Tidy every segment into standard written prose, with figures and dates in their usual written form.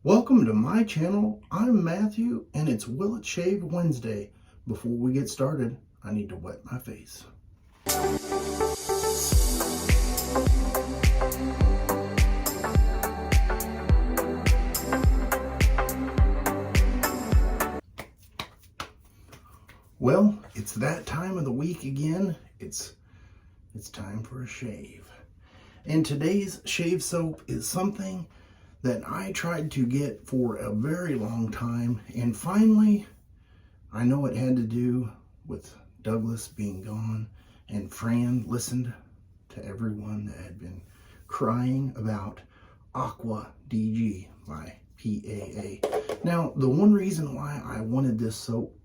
Welcome to my channel. I'm Matthew and it's Will It Shave Wednesday. Before we get started, I need to wet my face. Well, it's that time of the week again. It's time for a shave. And today's shave soap is something that I tried to get for a very long time, and finally I know it had to do with Douglas being gone, and Fran listened to everyone that had been crying about Aqua DG by PAA. Now, the one reason why I wanted this soap,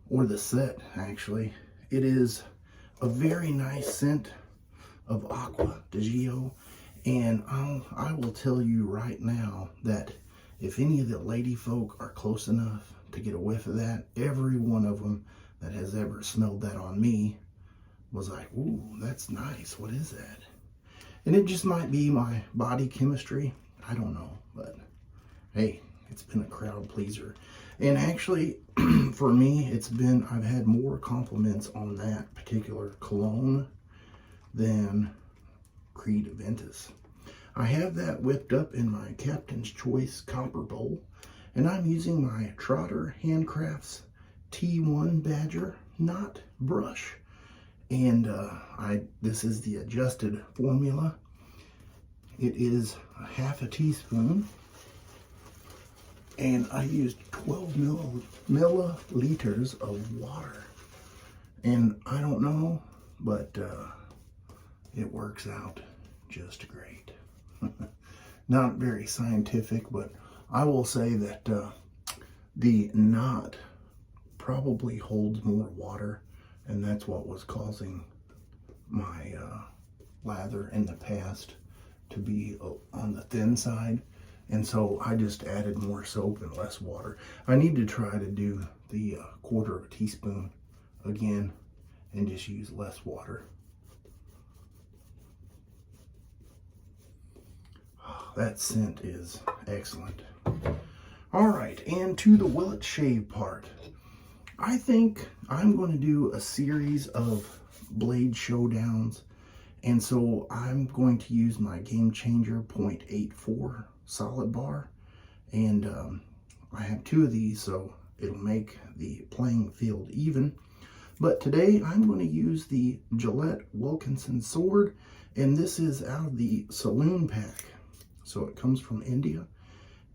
or the set actually, it is a very nice scent of Aqua DG. And I will tell you right now that if any of the lady folk are close enough to get a whiff of that, every one of them that has ever smelled that on me was like, ooh, that's nice. What is that? And it just might be my body chemistry. I don't know. But hey, it's been a crowd pleaser. And actually, for me, I've had more compliments on that particular cologne than Creed Aventus. I have that whipped up in my Captain's Choice copper bowl, and I'm using my Trotter Handcrafts T1 Badger knot brush. And this is the adjusted formula. It is a half a teaspoon, and I used 12 milliliters of water. And I don't know, but it works out just great. Not very scientific, but I will say that the knot probably holds more water, and that's what was causing my lather in the past to be on the thin side. And so I just added more soap and less water. I need to try to do the quarter of a teaspoon again and just use less water. That scent is excellent. All right, and to the Will It Shave part. I think I'm going to do a series of blade showdowns, and so I'm going to use my Gamechanger 0.84 solid bar, and I have two of these, so it'll make the playing field even. But today I'm going to use the Gillette Wilkinson sword, and this is out of the Saloon pack. So it comes from India,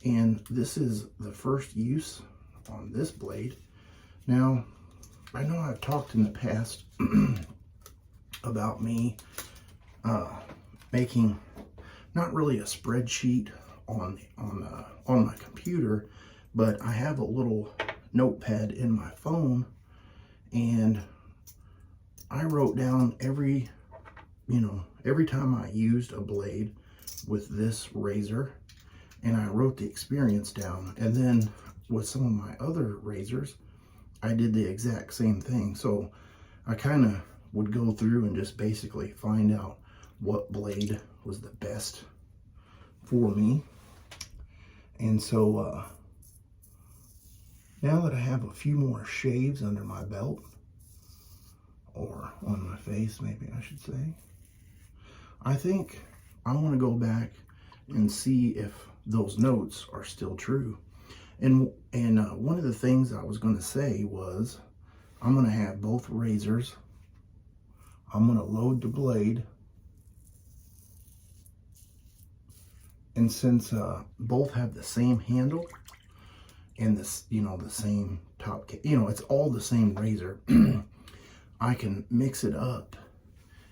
and this is the first use on this blade. Now, I know I've talked in the past about me making not really a spreadsheet on my computer, but I have a little notepad in my phone, and I wrote down every time I used a blade with this razor, and I wrote the experience down. And then with some of my other razors, I did the exact same thing. So I kind of would go through and just basically find out what blade was the best for me. And so now that I have a few more shaves under my belt, or on my face maybe I should say, I think I want to go back and see if those notes are still true. And one of the things I was going to say was, I'm going to have both razors. I'm going to load the blade. And since both have the same handle and this, the same top, it's all the same razor, I can mix it up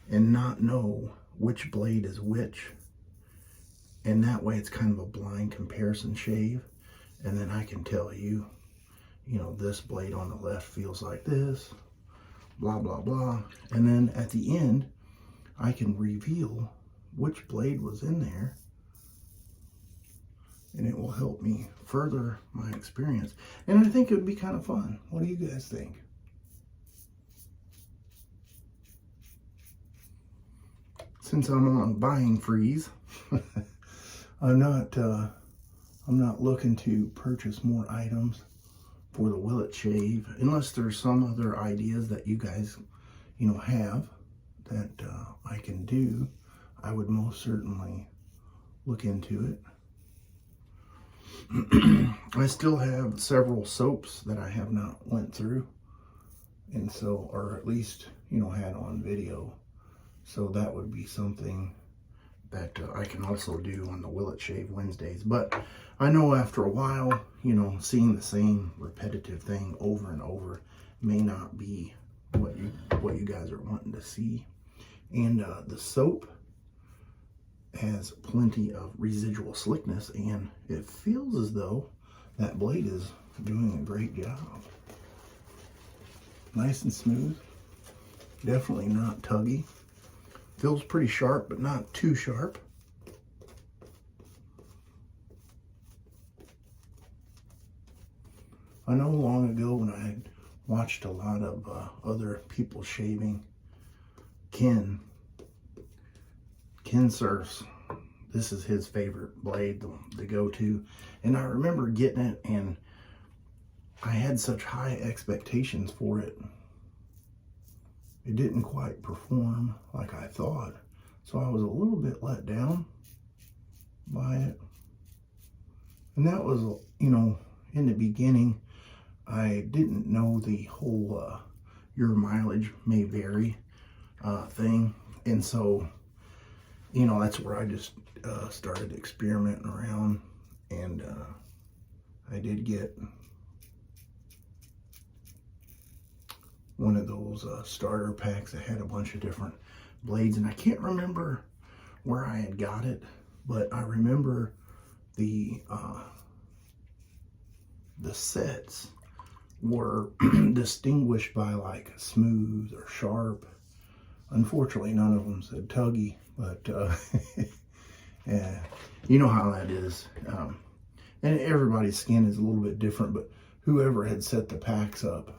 and not know which blade is which, and that way it's kind of a blind comparison shave. And then I can tell you, this blade on the left feels like this, blah blah blah. And then at the end I can reveal which blade was in there, and it will help me further my experience. And I think it would be kind of fun. What do you guys think? Since I'm on buying freeze, I'm not I'm not looking to purchase more items for the Willet Shave, unless there's some other ideas that you guys, have that I can do. I would most certainly look into it. I still have several soaps that I have not went through, and so, or at least, had on video. So that would be something that I can also do on the Willet Shave Wednesdays. But I know after a while, seeing the same repetitive thing over and over may not be what you guys are wanting to see. And the soap has plenty of residual slickness, and it feels as though that blade is doing a great job. Nice and smooth. Definitely not tuggy. Feels pretty sharp, but not too sharp. I know long ago when I had watched a lot of other people shaving, Ken Surfs, this is his favorite blade, the go-to. And I remember getting it, and I had such high expectations for it. It didn't quite perform like I thought. So I was a little bit let down by it. And that was, in the beginning, I didn't know the whole your mileage may vary thing. And so, that's where I just started experimenting around. And I did get one of those starter packs that had a bunch of different blades, and I can't remember where I had got it, but I remember the sets were distinguished by like smooth or sharp. Unfortunately, none of them said tuggy, but yeah, you know how that is. And everybody's skin is a little bit different, but whoever had set the packs up,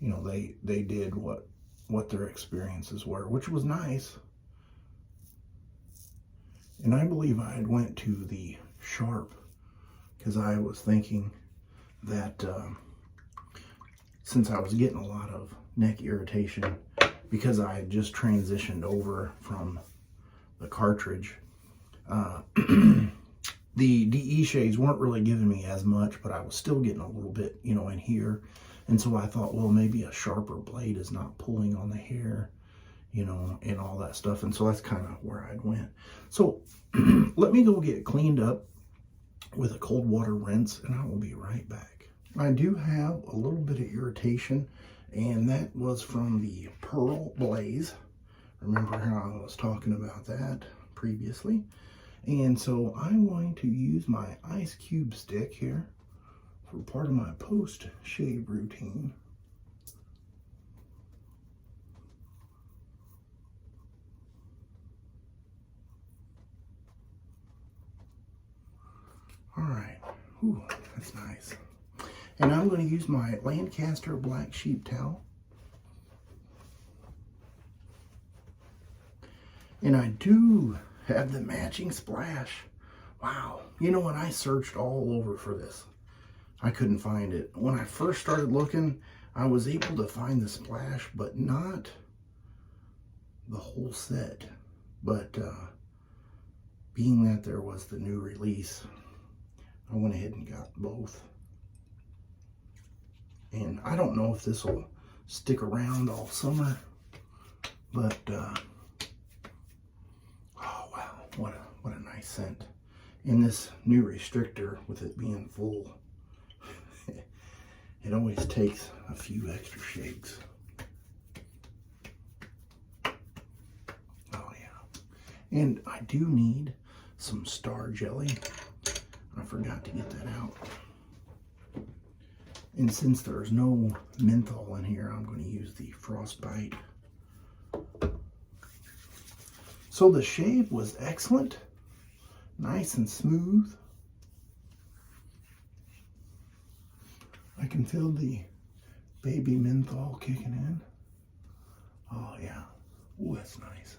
they did what their experiences were, which was nice. And I believe I had went to the sharp because I was thinking that since I was getting a lot of neck irritation because I had just transitioned over from the cartridge, the DE shades weren't really giving me as much, but I was still getting a little bit, in here. And so I thought, well, maybe a sharper blade is not pulling on the hair, and all that stuff. And so that's kind of where I went. So let me go get it cleaned up with a cold water rinse, and I will be right back. I do have a little bit of irritation, and that was from the Pearl Blaze. Remember how I was talking about that previously? And so I'm going to use my ice cube stick here for part of my post-shave routine. All right, ooh, that's nice. And I'm going to use my Lancaster black sheep towel. And I do have the matching splash. Wow, when I searched all over for this, I couldn't find it. When I first started looking, I was able to find the splash, but not the whole set. But being that there was the new release, I went ahead and got both. And I don't know if this will stick around all summer, but oh wow, what a nice scent. And this new restrictor, with it being full, it always takes a few extra shakes. Oh yeah. And I do need some Star Jelly. I forgot to get that out. And since there's no menthol in here, I'm going to use the Frostbite. So the shave was excellent. Nice and smooth. I can feel the baby menthol kicking in. Oh yeah. Ooh, that's nice.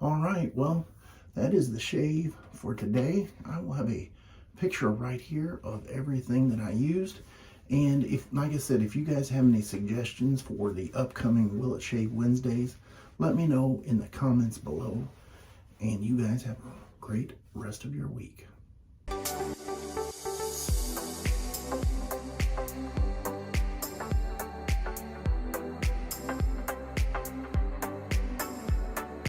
All right, well, that is the shave for today. I will have a picture right here of everything that I used. And if, like I said, if you guys have any suggestions for the upcoming Will It Shave Wednesdays, let me know in the comments below. And you guys have a great rest of your week.